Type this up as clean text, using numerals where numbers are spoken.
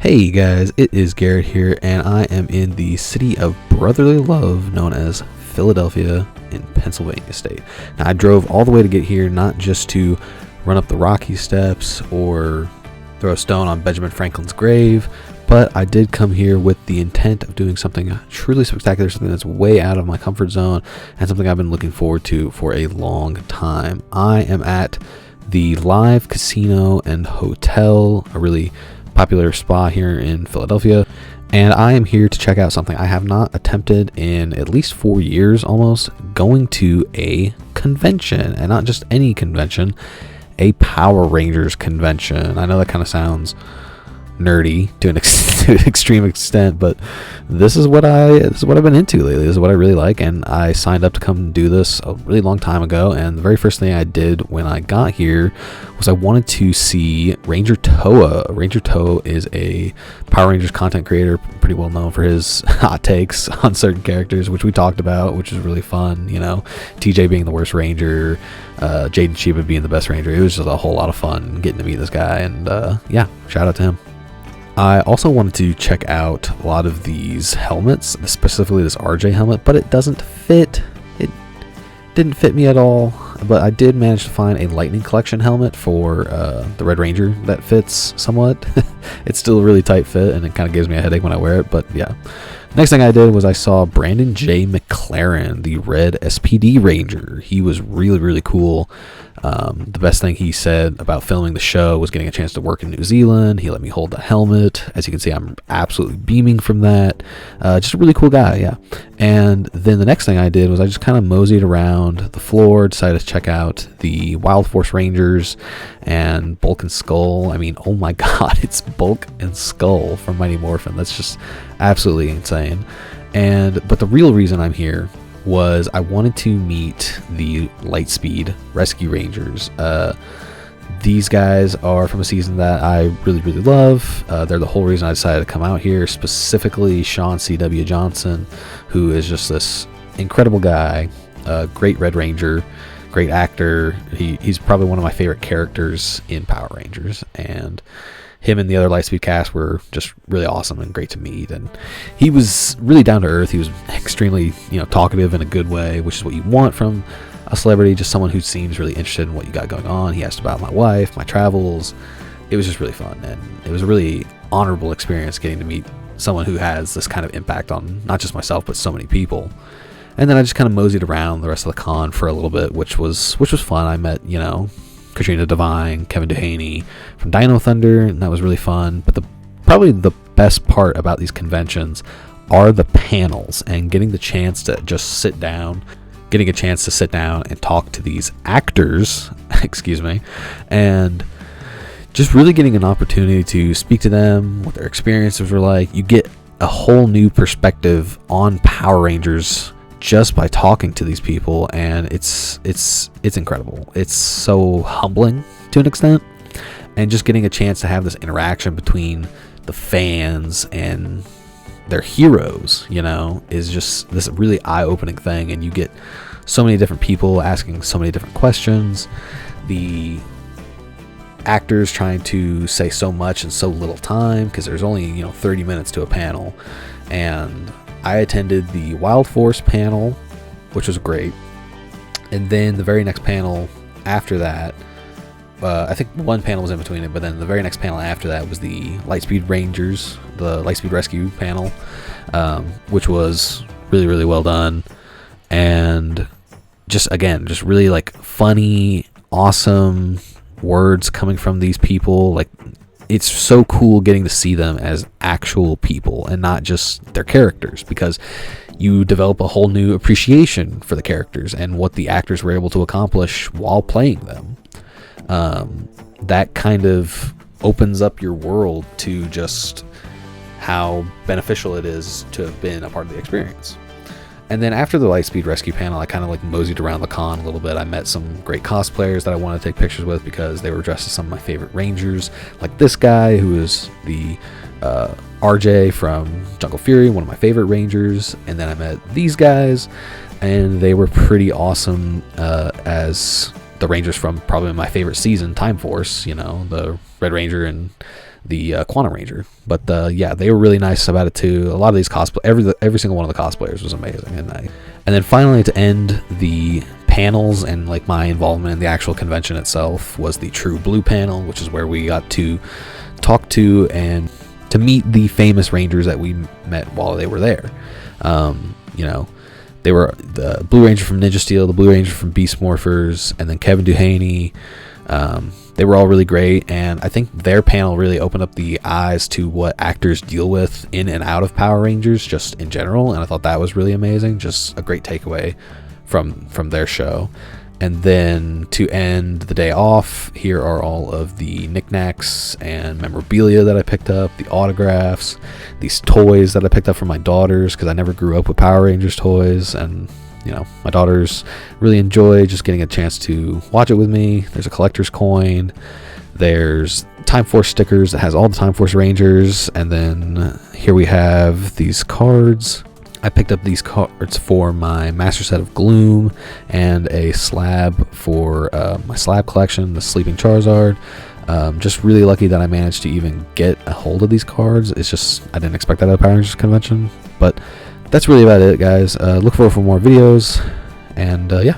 Hey guys, it is Garrett here, and I am in the city of brotherly love known as Philadelphia in Pennsylvania state. Now, I drove all the way to get here, not just to run up the Rocky Steps or throw a stone on Benjamin Franklin's grave, but I did come here with the intent of doing something truly spectacular, something that's way out of my comfort zone, and something I've been looking forward to for a long time. I am at the Live Casino and Hotel, a really popular spa here in Philadelphia, and I am here to check out something I have not attempted in at least 4 years almost, going to a convention, and not just any convention, a Power Rangers convention. I know that kind of sounds nerdy to an extreme extent, but this is what I've been into lately. This is what I really like, and I signed up to come do this a really long time ago. And the very first thing I did when I got here was I wanted to see Ranger Toa. Ranger Toa is a Power Rangers content creator, pretty well known for his hot takes on certain characters, which we talked about, which is really fun. You know, TJ being the worst Ranger, Jaden Sheba being the best Ranger. It was just a whole lot of fun getting to meet this guy, and yeah, shout out to him. I also wanted to check out a lot of these helmets, specifically this RJ helmet, but it doesn't fit. It didn't fit me at all, but I did manage to find a Lightning Collection helmet for the Red Ranger that fits somewhat. It's still a really tight fit, and it kind of gives me a headache when I wear it, but yeah. Next thing I did was I saw Brandon J. McLaren, the Red SPD Ranger. He was really, really cool. The best thing he said about filming the show was getting a chance to work in New Zealand. He let me hold the helmet. As you can see, I'm absolutely beaming from that. Just a really cool guy, yeah. And then the next thing I did was I just kind of moseyed around the floor, decided to check out the Wild Force Rangers and Bulk and Skull. I mean, oh my god, it's Bulk and Skull from Mighty Morphin. That's just absolutely insane. But the real reason I'm here was I wanted to meet the Lightspeed Rescue Rangers. These guys are from a season that I really, really love. They're the whole reason I decided to come out here, specifically Sean C.W. Johnson, who is just this incredible guy, great Red Ranger, great actor. He's probably one of my favorite characters in Power Rangers, and him and the other Lightspeed cast were just really awesome and great to meet. And he was really down to earth. He was extremely, talkative in a good way, which is what you want from a celebrity, just someone who seems really interested in what you got going on. He asked about my wife, my travels. It was just really fun, and it was a really honorable experience getting to meet someone who has this kind of impact on not just myself, but so many people. And then I just kind of moseyed around the rest of the con for a little bit, which was fun. I met, Katrina Devine, Kevin Duhaney from Dino Thunder, and that was really fun. But probably the best part about these conventions are the panels and getting the chance to just sit down, and talk to these actors, excuse me, and just really getting an opportunity to speak to them, what their experiences were like. You get a whole new perspective on Power Rangers just by talking to these people, and it's incredible. It's so humbling to an extent, and just getting a chance to have this interaction between the fans and their heroes, is just this really eye-opening thing. And you get so many different people asking so many different questions, the actors trying to say so much in so little time, because there's only 30 minutes to a panel. And I attended the Wild Force panel, which was great. And then the very next panel after that, I think one panel was in between it, but then the very next panel after that was the Lightspeed Rangers, the Lightspeed Rescue panel, which was really, really well done. And just really like funny, awesome words coming from these people. Like, it's so cool getting to see them as actual people and not just their characters, because you develop a whole new appreciation for the characters and what the actors were able to accomplish while playing them. That kind of opens up your world to just how beneficial it is to have been a part of the experience. And then after the Lightspeed Rescue panel, I kind of moseyed around the con a little bit. I met some great cosplayers that I wanted to take pictures with because they were dressed as some of my favorite Rangers, like this guy who is the RJ from Jungle Fury, one of my favorite Rangers. And then I met these guys, and they were pretty awesome as the Rangers from probably my favorite season, Time Force, the Red Ranger and the Quantum Ranger. But yeah, they were really nice about it too. A lot of these cosplay, every single one of the cosplayers was amazing. And then finally, to end the panels and like my involvement in the actual convention itself, was the True Blue panel, which is where we got to talk to and to meet the famous Rangers that we met while they were there. You know, they were the Blue Ranger from Ninja Steel, the Blue Ranger from Beast Morphers, and then Kevin Duhaney. They were all really great, and I think their panel really opened up the eyes to what actors deal with in and out of Power Rangers just in general, and I thought that was really amazing. Just a great takeaway from their show. And then to end the day off, here are all of the knickknacks and memorabilia that I picked up, the autographs, these toys that I picked up for my daughters, because I never grew up with Power Rangers toys, and you know, my daughters really enjoy just getting a chance to watch it with me. There's a collector's coin, there's Time Force stickers that has all the Time Force Rangers, and then here we have these cards. I picked up these cards for my Master Set of Gloom and a slab for my slab collection, the Sleeping Charizard. Just really lucky that I managed to even get a hold of these cards. It's just, I didn't expect that at a Power Rangers convention. But that's really about it, guys. Look forward for more videos, and yeah.